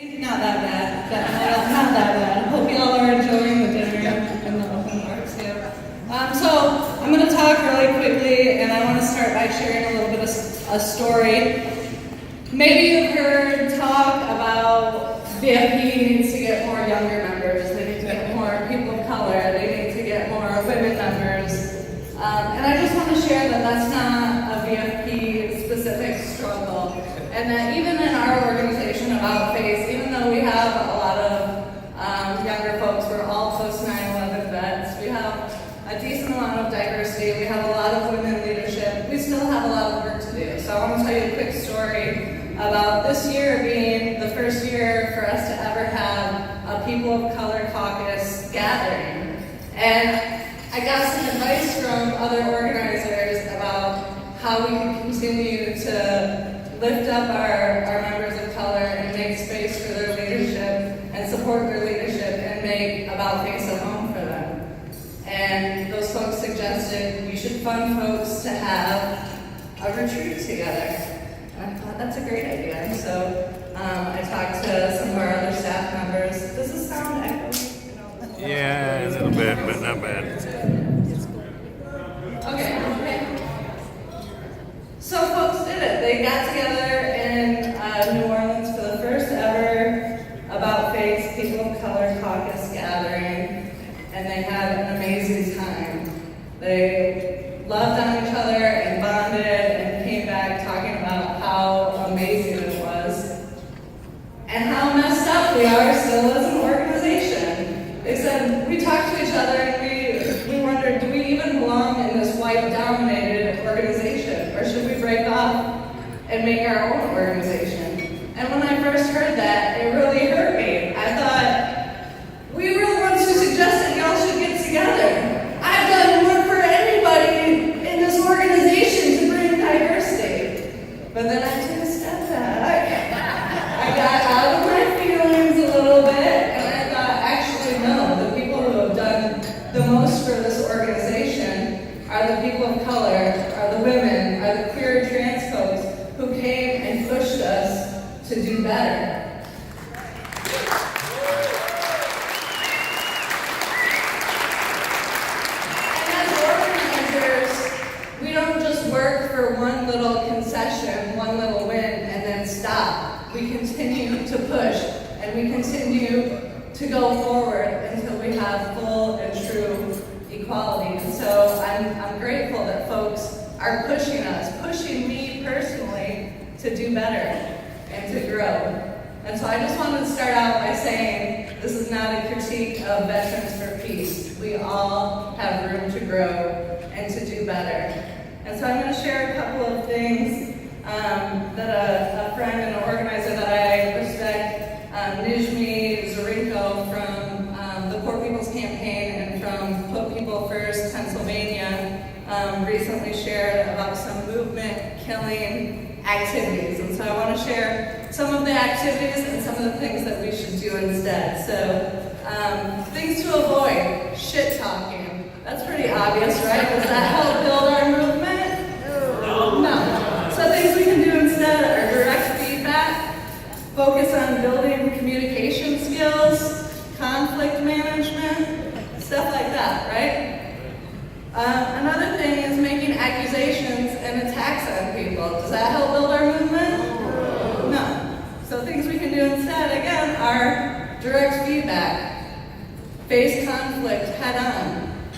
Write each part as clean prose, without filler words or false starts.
Not that bad. Not that bad. Hope you all are enjoying the dinner and the open bar too. So I'm going to talk really quickly, and I want to start by sharing a little bit of a story. Maybe you've heard talk about VFP needs to get more younger members. They need to get more people of color. They need to get more women members. And I just want to share that that's not a VFP specific struggle. And that even in our organization About Face, even though we have a lot of younger folks, we're all post 9/11 vets, we have a decent amount of diversity, we have a lot of women leadership, we still have a lot of work to do. So I want to tell you a quick story about this year being the first year for us to ever have a People of Color Caucus gathering. And I got some advice from other organizers about how we can continue to lift up our members of color and make space for their leadership and support their leadership and make About Face a home for them. And those folks suggested we should fund folks to have a retreat together. And I thought that's a great idea. So I talked to some of our other staff members. Does this sound echoey? Yeah, a little bit, but not bad. Okay. So folks did it. They got together in New Orleans for the first ever About Face People of Color Caucus gathering, and they had an amazing time. They loved on each other and bonded and came back talking about how amazing it was and how messed up we are still as an organization. They said, we talked to each other and we wondered, do we even belong in this white-dominated organization, or should we break off and make our own organization? And when I first heard that, it really hurt me. I thought, we were the ones who suggested y'all should get together. I've done more for anybody in this organization to bring diversity. But then I took a step back. I got out of my feelings a little bit, and I thought, actually, no, the people who have done the most for this organization are the people of color, are the women, are the queer and trans folks who came and pushed us to do better. And as organizers, we don't just work for one little concession, one little win, and then stop. We continue to push, and we continue to go forward until we have full and true equality. And so I'm grateful that folks are pushing us, pushing me personally to do better and to grow. And so I just wanted to start out by saying this is not a critique of Veterans for Peace. We all have room to grow and to do better. And so I'm going to share a couple of things that a friend and an organizer that I respect, Nijmi Zorinko from the Poor People's Campaign and from Put People First, Pennsylvania, recently shared about some movement killing activities. And so I want to share some of the activities and some of the things that we should do instead. So things to avoid, shit talking. That's pretty obvious, right? Does that help build our movement? No. So things we can do instead are direct feedback, focus on building communication skills, conflict management, stuff like that, right? Another thing is making accusations and attacks on people. Does that help build our movement? No. So things we can do instead, again, are direct feedback, face conflict head on,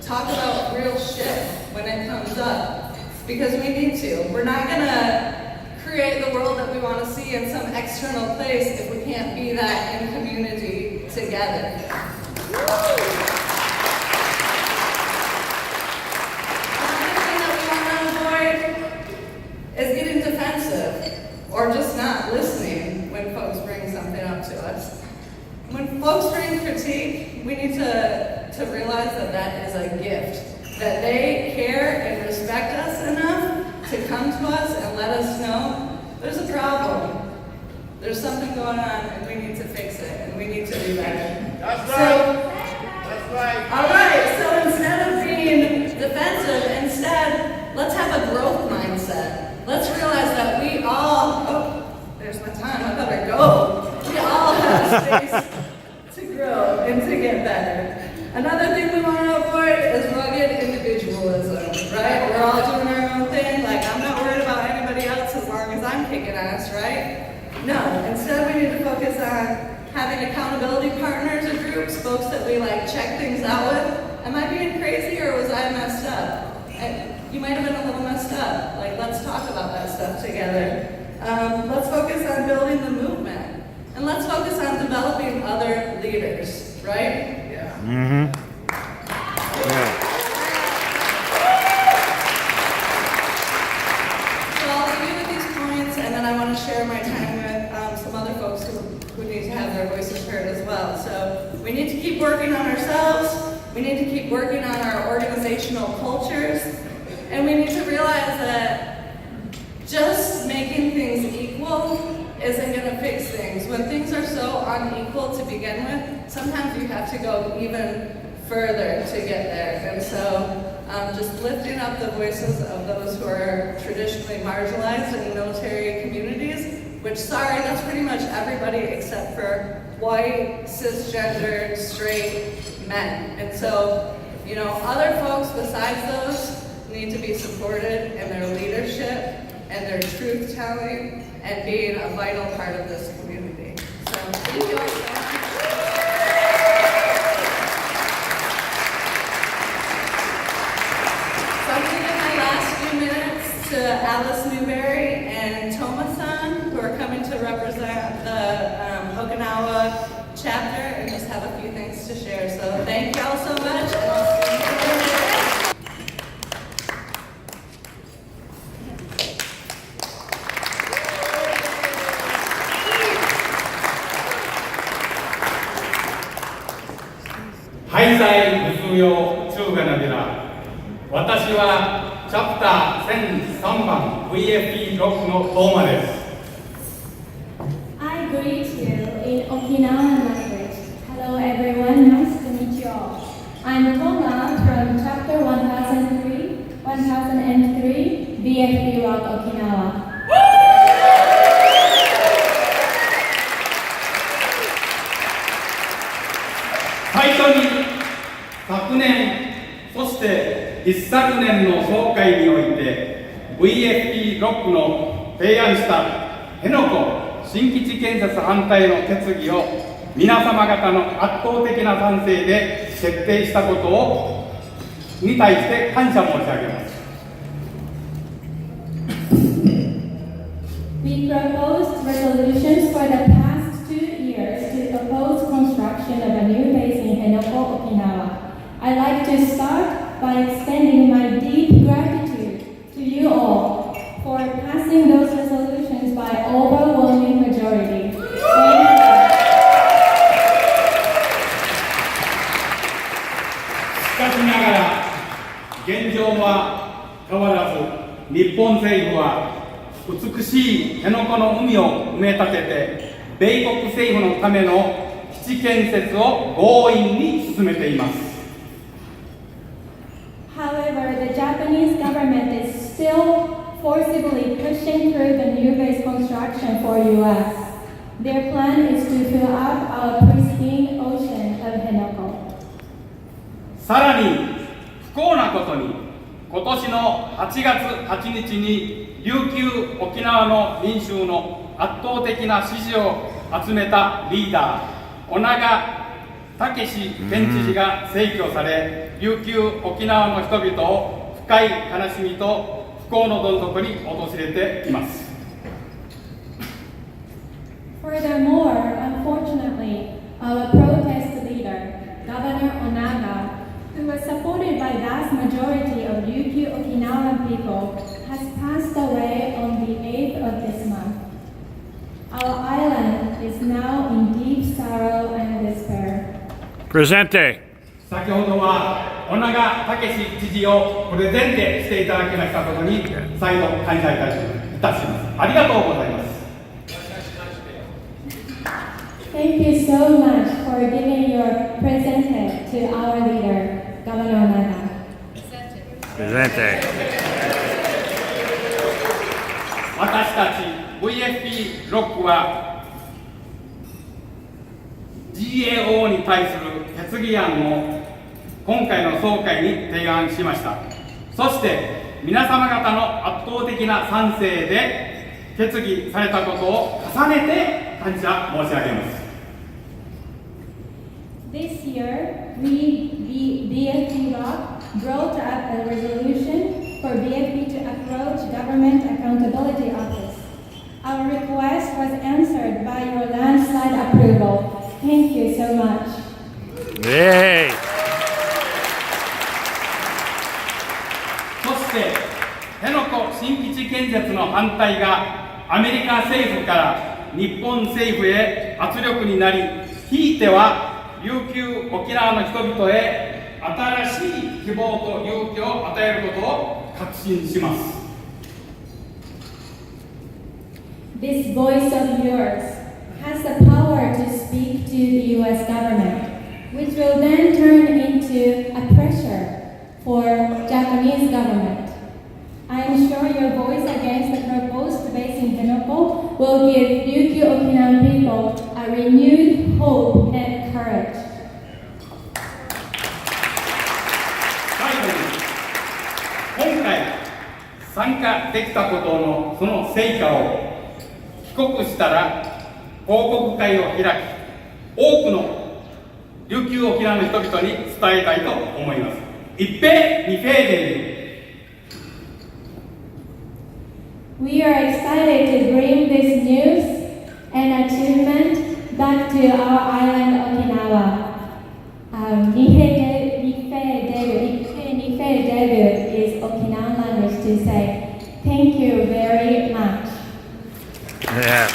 talk about real shit when it comes up, because we need to. We're not going to create the world that we want to see in some external place if we can't be that in community together. Is getting defensive or just not listening when folks bring something up to us. When folks bring critique, we need to realize that that is a gift, that they care and respect us enough to come to us and let us know there's a problem, there's something going on, and we need to fix it, and we need to do better. That's right. That's right. All right, so instead of being defensive, instead, let's have a growth mindset. Let's realize that we all, there's my time, I better go. We space to grow and to get better. Another thing we want to avoid is rugged individualism, right? We're all doing our own thing, like I'm not worried about anybody else as long as I'm kicking ass, right? No, instead we need to focus on having accountability partners or groups, folks that we like check things out with. Am I being crazy or was I messed up? You might have been a little messed up. Like, let's talk about that stuff together. Let's focus on building the movement. And let's focus on developing other leaders, right? Yeah. Mm-hmm. Yeah. So I'll leave you with these points, and then I want to share my time with some other folks who need to have their voices heard as well. So we need to keep working on ourselves. We need to keep working on our organizational cultures. And we need to realize that just making things equal isn't going to fix things. When things are so unequal to begin with, sometimes you have to go even further to get there. And so just lifting up the voices of those who are traditionally marginalized in military communities, which, sorry, that's pretty much everybody except for white, cisgendered, straight men. And so, you know, other folks besides those need to be supported in their leadership and their truth-telling and being a vital part of this community. So thank you all so much. So I'm going to give my last few minutes to Alice Newberry and Toma-san, who are coming to represent the Okinawa chapter and just have a few things to share. So thank you all so much, and I'll see you later. 廃材物用中華なびら。私はチャプター1003番 VFP6 のトーマです。I greet you in Okinawan language. Hello everyone, nice to meet you all. I'm Toma from chapter 1003 VFP Rock Okinawa. 最初に昨年、そして一昨年の総会において VFP6 の提案した辺野古新基地建設反対の決議を皆様方の圧倒的な賛成で決定したことに対して感謝申し上げます。We proposed resolutions for the past 2 years to oppose construction of a new base in Henoko, Okinawa. I'd like to start by extending my deep gratitude to you all for passing those resolutions by overwhelming majority. Thank you. しかしながら、現状は変わらず、日本政府は美しい辺野古の海を埋め立てて、米国政府のための基地建設を強引に進めています。However, the Japanese government is still forcibly pushing through the new base construction for US. Their plan is to fill up our pristine ocean of Henoko. さらに不幸なことに、今年の8月8日に琉球沖縄の民衆の圧倒的な支持を集めたリーダー、小長武史県知事が逝去され、琉球沖縄の人々を深い悲しみと不幸のどん底に陥れています。Furthermore, unfortunately, our protest leader, Governor Onaga, who was supported by vast majority of Ryukyu Okinawan people, has passed away on the 8th of this month. Our island is now in deep sorrow and despair. Presente. 先ほどは小長武史知事をプレゼンテしていただきましたことに再度感謝いたします。ありがとうございます。Thank you so much for giving your presente to our leader, Governor Onaga. Presente. 私たち VFP6 は GAO に対する決議案を今回の総会に提案しました。そして皆様方の圧倒的な賛成で決議されたことを重ねて感謝申し上げます。This year, VFP Rock brought up a resolution for VFP to approach Government Accountability Office. Our request was answered by your landslide approval. Thank you so much. Yay! そして辺野古新基地建設の反対がアメリカ政府から日本政府へ圧力になり、ひいては琉球沖縄の人々へ新しい希望と勇気を与えることを確信します。This voice of yours has the power to speak to the U.S. government, which will then turn into a pressure for Japanese government. I am sure your voice against the proposed base in Henoko will give Ryukyu Okinawan people a renewed hope and courage. 最後に、今回参加できたことのその成果を帰国したら報告会を開き、多くの琉球沖縄の人々に伝えたいと思います。一平二平で We are excited to bring this news and achievement back to our island Okinawa. Nife Debu is Okinawan language to say thank you very much. Yeah.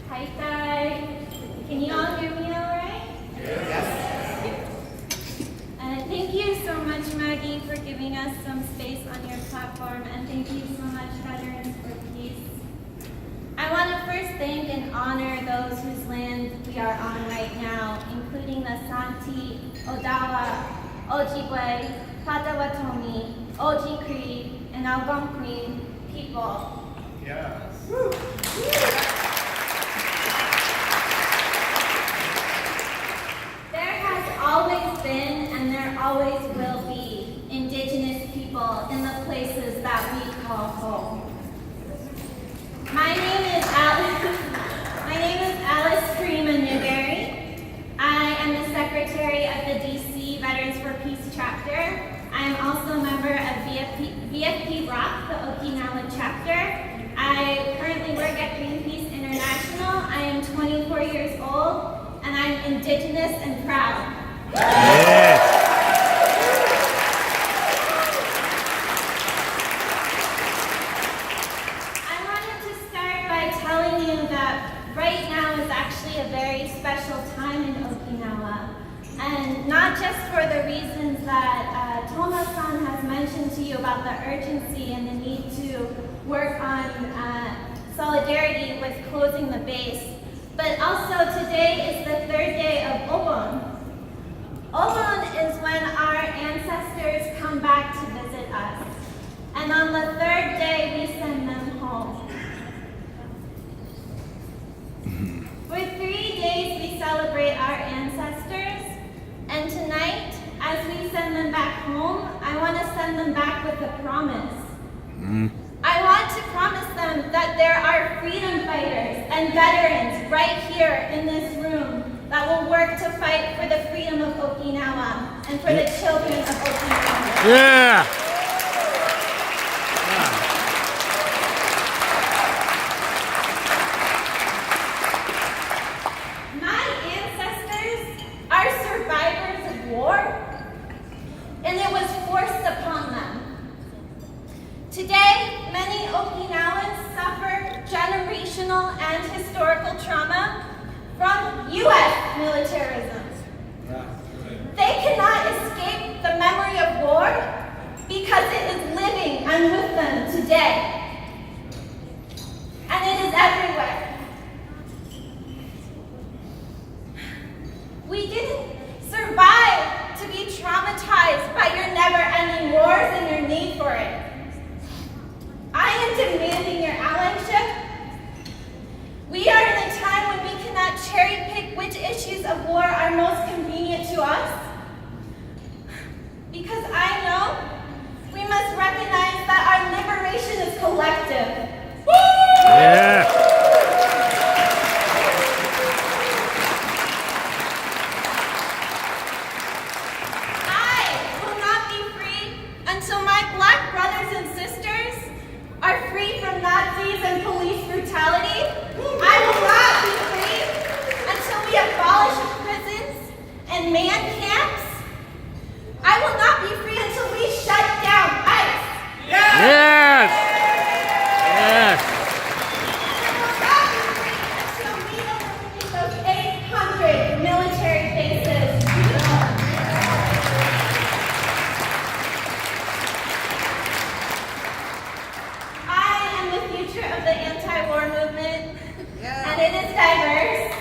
Hi. Can you all hear me all right? Thank you so much, Maggie, for giving us some space on your platform, and thank you so much, Veterans for Peace. I want to first thank and honor those whose land we are on right now, including the Santee, Odawa, Ojibwe, Potawatomi, Oji Cree, and Algonquin people. There has always been and there always will be indigenous people in the places that we call home. My name is Alice Kurima Newberry. I am the secretary of the DC Veterans for Peace chapter. I am also a member of VFP Rock, the Okinawa chapter. I currently work at Greenpeace International. I am 24 years old. And I'm indigenous and proud. Yeah. I wanted to start by telling you that right now is actually a very special time in Okinawa. And not just for the reasons that Toma-san has mentioned to you about the urgency and the need to work on solidarity with closing the base. But also today is the third day of Obon. Obon is when our ancestors come back to visit us. And on the third day, we send them home. For 3 days, we celebrate our ancestors. And tonight, as we send them back home, I want to send them back with a promise. I want to promise them that there are freedom fighters and veterans right here in this room that will work to fight for the freedom of Okinawa and for the children of Okinawa. Yeah. My ancestors are survivors of war, and it was forced upon them. Today, many Okinawans suffer generational and historical trauma from U.S. militarism. They cannot escape the memory of war because it is living and with them today. of war are most convenient to us? Because I know we must recognize that our liberation is collective. Yeah. I will not be free until my Black brothers and sisters are free from Nazis and police brutality. I will not be free until we abolish prisons and man camps. I will not be free until we shut down ICE. Yes. Yes. I will not be free until we eliminate those 800 military bases. I am the future of the anti-war movement, and it is diverse,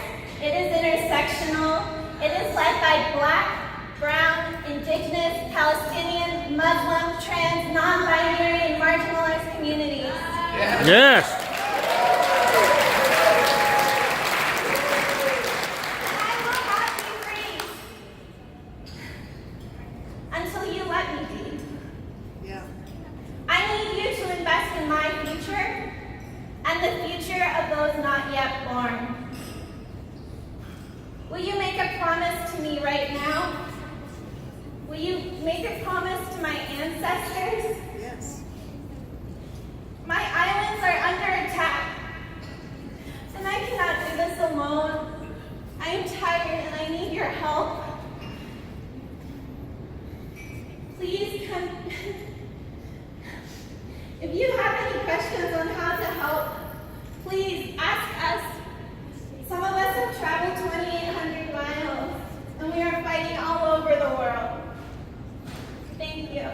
it is intersectional, it is led by Black, Brown, Indigenous, Palestinian, Muslim, trans, non-binary, and marginalized communities. Yes. I will not be free until you let me be. I need you to invest in my future and the future of those not yet born. Will you make a promise to me right now? Will you make a promise to my ancestors? Yes. My islands are under attack, and I cannot do this alone. I am tired and I need your help. Please come. If you have any questions on how to help, please ask us. Some of us have traveled 2,800 miles, and we are fighting all over the world. Thank you.